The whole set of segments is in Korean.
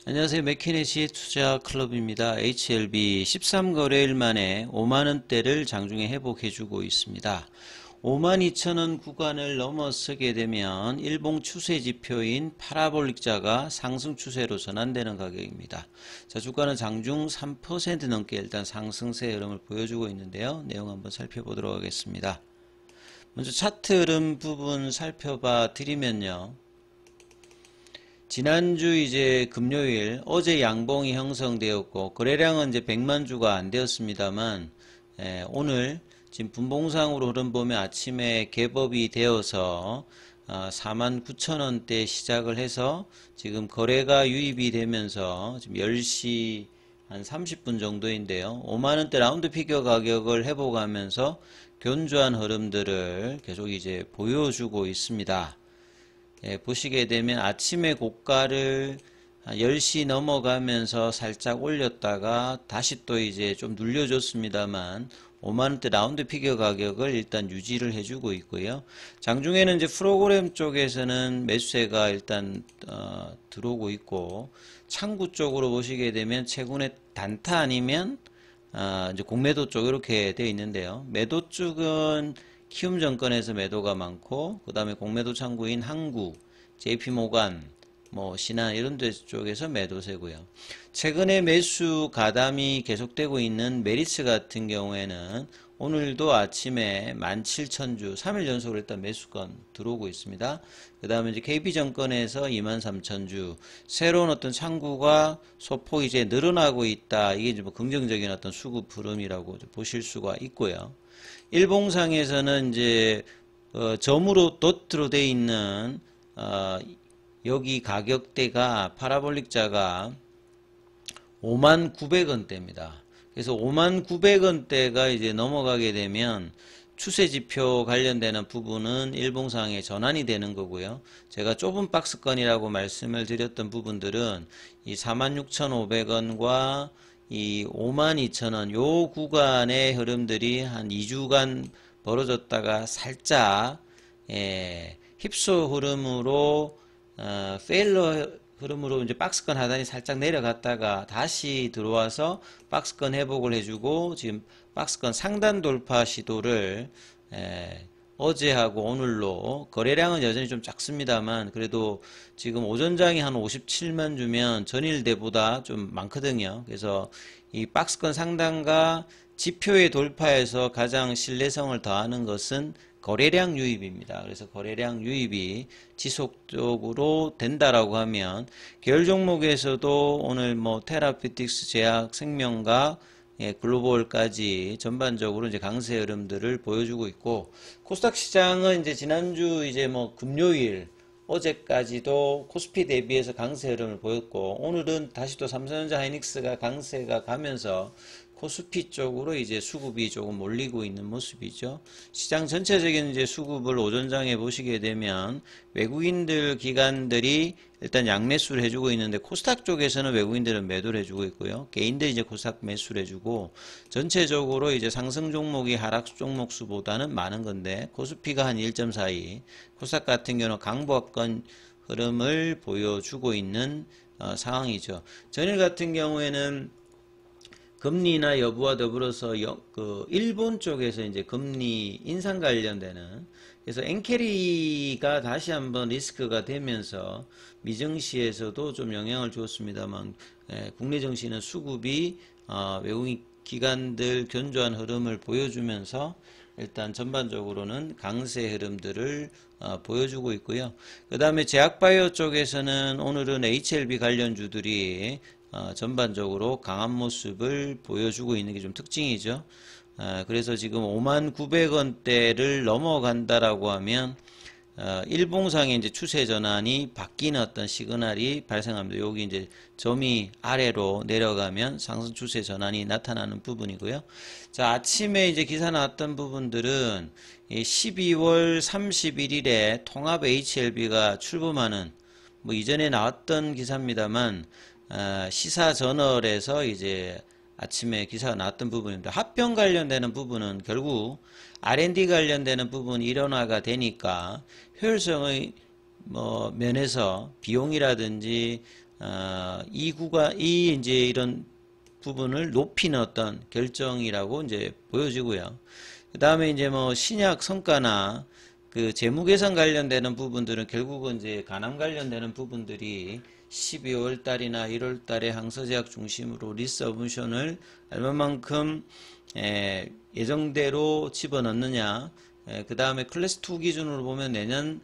안녕하세요. 맥키네시 투자 클럽입니다. HLB 13거래일 만에 5만원대를 장중에 회복해주고 있습니다. 52,000원 구간을 넘어서게 되면 일봉 추세 지표인 파라볼릭자가 상승 추세로 전환되는 가격입니다. 자, 주가는 장중 3% 넘게 일단 상승세 흐름을 보여주고 있는데요. 내용 한번 살펴보도록 하겠습니다. 먼저 차트 흐름 부분 살펴봐 드리면요. 지난주 이제 금요일 어제 양봉이 형성되었고 거래량은 이제 100만 주가 안 되었습니다만 오늘 지금 분봉상으로 흐름 보면 아침에 개법이 되어서 49,000원대 시작을 해서 지금 거래가 유입이 되면서 지금 10시 한 30분 정도인데요. 5만원대 라운드 피겨 가격을 회복하면서 견조한 흐름들을 계속 이제 보여주고 있습니다. 보시게 되면 아침에 고가를 10시 넘어가면서 살짝 올렸다가 다시 또 이제 좀 눌려줬습니다만 5만원대 라운드 피겨 가격을 일단 유지를 해주고 있고요. 장중에는 이제 프로그램 쪽에서는 매수세가 일단 들어오고 있고 창구 쪽으로 보시게 되면 최근에 단타 아니면 이제 공매도 쪽 이렇게 되어 있는데요. 매도 쪽은 키움증권에서 매도가 많고 그 다음에 공매도 창구인 항구, JP모간, 신한 이런 데 쪽에서 매도세고요. 최근에 매수 가담이 계속되고 있는 메리츠 같은 경우에는 오늘도 아침에 17,000주 3일 연속으로 일단 매수건 들어오고 있습니다. 그 다음에 이제 KB증권에서 23,000주 새로운 어떤 창구가 소폭 이제 늘어나고 있다. 이게 이제 긍정적인 어떤 수급 흐름이라고 보실 수가 있고요. 일봉상에서는 이제 점으로 도트로 되어 있는 여기 가격대가 파라볼릭자가 59,900원대입니다. 그래서 59,900원대가 이제 넘어가게 되면 추세지표 관련되는 부분은 일봉상에 전환이 되는 거고요. 제가 좁은 박스권이라고 말씀을 드렸던 부분들은 이 46,500원과 이 52,000원 요 구간의 흐름들이 한 2주간 벌어졌다가 살짝 힙소 흐름으로 페일러 흐름으로 이제 박스권 하단이 살짝 내려갔다가 다시 들어와서 박스권 회복을 해주고 지금 박스권 상단 돌파 시도를 어제하고 오늘로 거래량은 여전히 좀 작습니다만 그래도 지금 오전장이 한 57만 주면 전일 대보다 좀 많거든요. 그래서 이 박스권 상단과 지표의 돌파에서 가장 신뢰성을 더하는 것은 거래량 유입입니다. 그래서 거래량 유입이 지속적으로 된다라고 하면 계열 종목에서도 오늘 테라피틱스, 제약, 생명과 글로벌까지 전반적으로 이제 강세 흐름들을 보여주고 있고 코스닥 시장은 이제 지난주 이제 금요일 어제까지도 코스피 대비해서 강세 흐름을 보였고 오늘은 다시 또 삼성전자 하이닉스가 강세가 가면서 코스피 쪽으로 이제 수급이 조금 몰리고 있는 모습이죠. 시장 전체적인 이제 수급을 오전장에 보시게 되면 외국인들 기관들이 일단 양매수를 해주고 있는데 코스닥 쪽에서는 외국인들은 매도를 해주고 있고요. 개인들이 이제 코스닥 매수를 해주고 전체적으로 이제 상승 종목이 하락 종목 수보다는 많은 건데 코스피가 한 1.42, 코스닥 같은 경우는 강보합권 흐름을 보여주고 있는 상황이죠. 전일 같은 경우에는 금리나 여부와 더불어서 일본 쪽에서 이제 금리 인상 관련되는 그래서 엔캐리가 다시 한번 리스크가 되면서 미증시에서도 좀 영향을 주었습니다만 국내 증시는 수급이 외국인 기관들 견조한 흐름을 보여주면서 일단 전반적으로는 강세 흐름들을 보여주고 있고요. 그 다음에 제약바이오 쪽에서는 오늘은 HLB 관련주들이 전반적으로 강한 모습을 보여주고 있는 게 좀 특징이죠. 그래서 지금 59,900원대를 넘어간다라고 하면 일봉상의 이제 추세 전환이 바뀌는 어떤 시그널이 발생합니다. 여기 이제 점이 아래로 내려가면 상승 추세 전환이 나타나는 부분이고요. 자, 아침에 이제 기사 나왔던 부분들은 12월 31일에 통합 HLB가 출범하는 이전에 나왔던 기사입니다만 시사저널에서 이제 아침에 기사가 나왔던 부분입니다. 합병 관련되는 부분은 결국 R&D 관련되는 부분이 일원화가 되니까 효율성의 면에서 비용이라든지 이 이제 이런 부분을 높이는 어떤 결정이라고 이제 보여지고요. 그 다음에 이제 뭐 신약 성과나 그 재무 계산 관련되는 부분들은 결국은 이제 가남 관련되는 부분들이 12월 달이나 1월 달에 항서제약 중심으로 리서브션을 얼마만큼 예정대로 집어넣느냐, 그 다음에 클래스 2 기준으로 보면 내년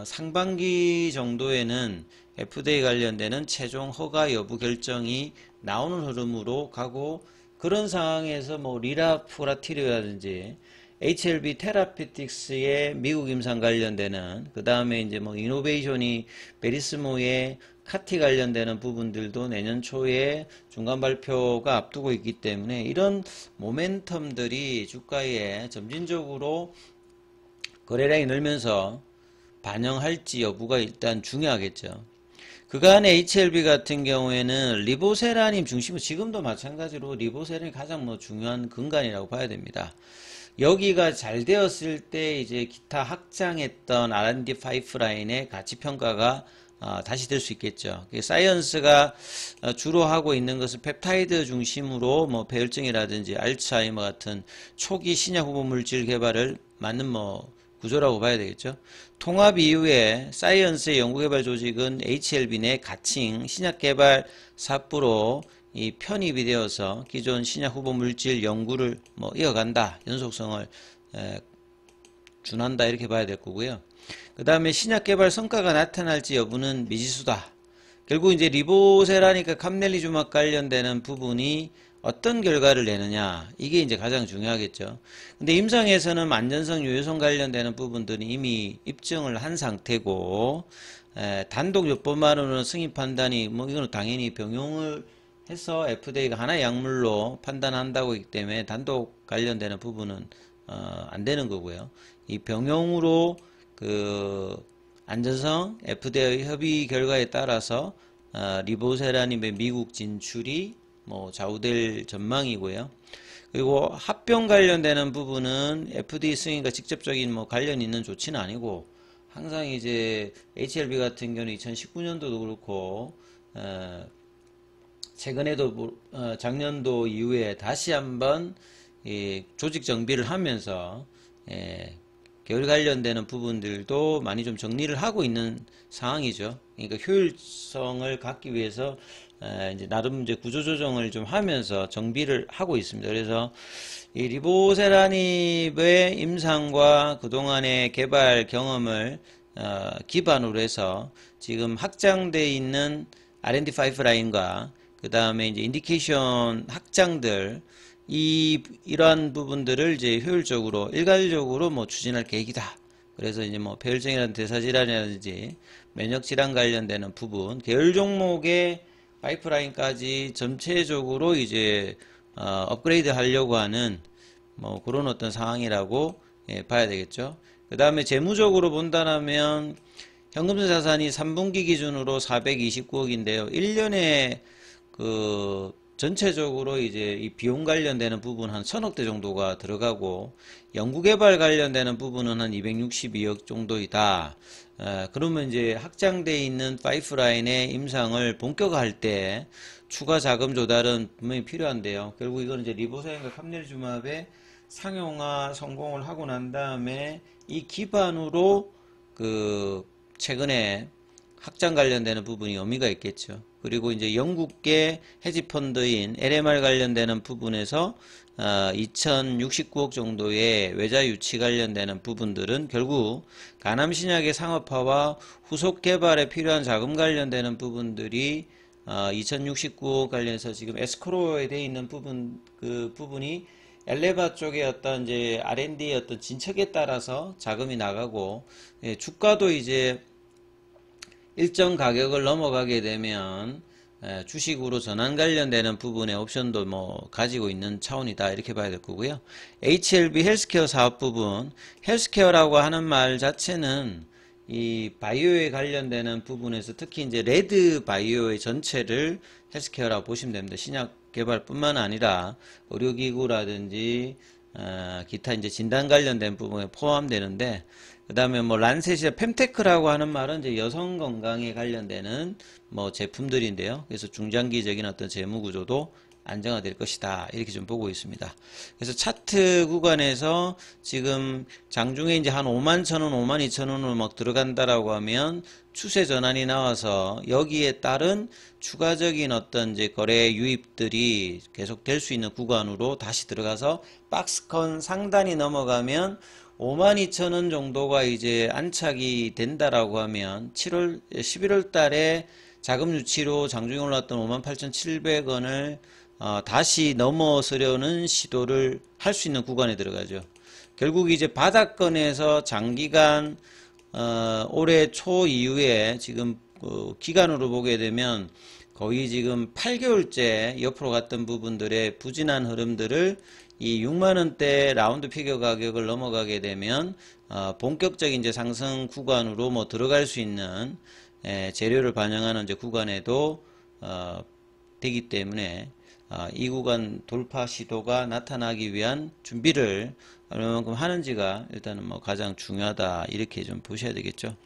상반기 정도에는 FDA 관련되는 최종 허가 여부 결정이 나오는 흐름으로 가고, 그런 상황에서 뭐 리라프라티르라든지 HLB 테라피틱스의 미국 임상 관련되는, 그 다음에 이제 뭐 이노베이션이 베리스모의 카티 관련되는 부분들도 내년 초에 중간 발표가 앞두고 있기 때문에 이런 모멘텀들이 주가에 점진적으로 거래량이 늘면서 반영할지 여부가 일단 중요하겠죠. 그간의 HLB 같은 경우에는 리보세라님 중심으로, 지금도 마찬가지로 리보세라님이 가장 뭐 중요한 근간이라고 봐야 됩니다. 여기가 잘 되었을 때 이제 기타 확장했던 R&D 파이프라인의 가치 평가가 다시 될 수 있겠죠. 사이언스가 주로 하고 있는 것은 펩타이드 중심으로 뭐 폐혈증이라든지 알츠하이머 같은 초기 신약 후보 물질 개발을 맞는 뭐 구조라고 봐야 되겠죠. 통합 이후에 사이언스의 연구개발 조직은 HLB 내 가칭 신약개발 사업부로 이 편입이 되어서 기존 신약 후보 물질 연구를 뭐 이어간다, 연속성을 준한다, 이렇게 봐야 될 거고요. 그 다음에 신약개발 성과가 나타날지 여부는 미지수다. 결국 이제 리보세라니까 캄넬리주막 관련되는 부분이 어떤 결과를 내느냐, 이게 이제 가장 중요하겠죠. 근데 임상에서는 안전성, 유효성 관련되는 부분들이 이미 입증을 한 상태고, 단독 요법만으로는 승인 판단이 뭐 이거는 당연히 병용을 해서 FDA가 하나의 약물로 판단한다고 하기 때문에 단독 관련되는 부분은 안 되는 거고요. 이 병용으로 그 안전성 FDA 협의 결과에 따라서 리보세라님의 미국 진출이 뭐 좌우될 전망이고요. 그리고 합병 관련되는 부분은 FDA 승인과 직접적인 뭐 관련이 있는 조치는 아니고, 항상 이제 HLB 같은 경우는 2019년도도 그렇고 최근에도 작년도 이후에 다시 한번 조직 정비를 하면서 계열 관련되는 부분들도 많이 좀 정리를 하고 있는 상황이죠. 그러니까 효율성을 갖기 위해서 이제 나름 이제 구조조정을 좀 하면서 정비를 하고 있습니다. 그래서 이 리보세라닙의 임상과 그동안의 개발 경험을 기반으로 해서 지금 확장되어 있는 R&D 파이프라인과 그 다음에 이제 인디케이션 확장들, 이러한 부분들을 이제 효율적으로 일괄적으로 뭐 추진할 계획이다. 그래서 이제 뭐 폐혈증이라든지 대사질환이라든지 면역질환 관련되는 부분, 계열 종목의 파이프라인까지 전체적으로 이제 업그레이드 하려고 하는 뭐 그런 어떤 상황이라고 봐야 되겠죠. 그 다음에 재무적으로 본다면 현금성 자산이 3분기 기준으로 429억인데요. 1년에 그 전체적으로 이제 이 비용 관련되는 부분 한 1000억대 정도가 들어가고, 연구개발 관련되는 부분은 한 262억 정도이다. 그러면 이제 확장되어 있는 파이프라인의 임상을 본격화할 때 추가 자금 조달은 분명히 필요한데요. 결국 이건 이제 리보세라님과 캄넬리주맙의 상용화 성공을 하고 난 다음에 이 기반으로 그 최근에 확장 관련되는 부분이 의미가 있겠죠. 그리고 이제 영국계 헤지펀드인 LMR 관련되는 부분에서 2069억 정도의 외자 유치 관련되는 부분들은 결국 간암신약의 상업화와 후속 개발에 필요한 자금 관련되는 부분들이 2069억 관련해서 지금 에스크로에 되어 있는 부분, 그 부분이 엘레바 쪽의 어떤 이제 R&D의 어떤 진척에 따라서 자금이 나가고, 주가도 이제 일정 가격을 넘어가게 되면 주식으로 전환 관련되는 부분의 옵션도 뭐 가지고 있는 차원이다, 이렇게 봐야 될 거고요. HLB 헬스케어 사업 부분, 헬스케어라고 하는 말 자체는 이 바이오에 관련되는 부분에서 특히 이제 레드 바이오의 전체를 헬스케어라고 보시면 됩니다. 신약 개발뿐만 아니라 의료기구라든지 기타 이제 진단 관련된 부분에 포함되는데, 그 다음에 뭐 란셋이나 fem테크라고 하는 말은 이제 여성 건강에 관련되는 뭐 제품들인데요. 그래서 중장기적인 어떤 재무 구조도 안정화될 것이다. 이렇게 좀 보고 있습니다. 그래서 차트 구간에서 지금 장중에 이제 한 5만 1,000원, 5만 2천원으로 막 들어간다라고 하면 추세 전환이 나와서 여기에 따른 추가적인 어떤 이제 거래 유입들이 계속 될 수 있는 구간으로 다시 들어가서 박스권 상단이 넘어가면 52,000원 정도가 이제 안착이 된다라고 하면 11월 달에 자금 유치로 장중에 올랐던 58,700원을 다시 넘어서려는 시도를 할 수 있는 구간에 들어가죠. 결국 이제 바닥권에서 장기간 올해 초 이후에 지금 기간으로 보게 되면 거의 지금 8개월째 옆으로 갔던 부분들의 부진한 흐름들을 이 6만원대 라운드 피겨 가격을 넘어가게 되면 본격적인 이제 상승 구간으로 뭐 들어갈 수 있는 재료를 반영하는 이제 구간에도 되기 때문에 이 구간 돌파 시도가 나타나기 위한 준비를 얼마만큼 하는지가 일단은 뭐 가장 중요하다 이렇게 좀 보셔야 되겠죠.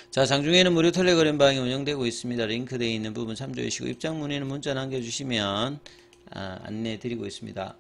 자, 장중에는 무료 텔레그램방이 운영되고 있습니다. 링크되어 있는 부분 참조해 주시고 입장 문의는 문자 남겨주시면 안내 드리고 있습니다.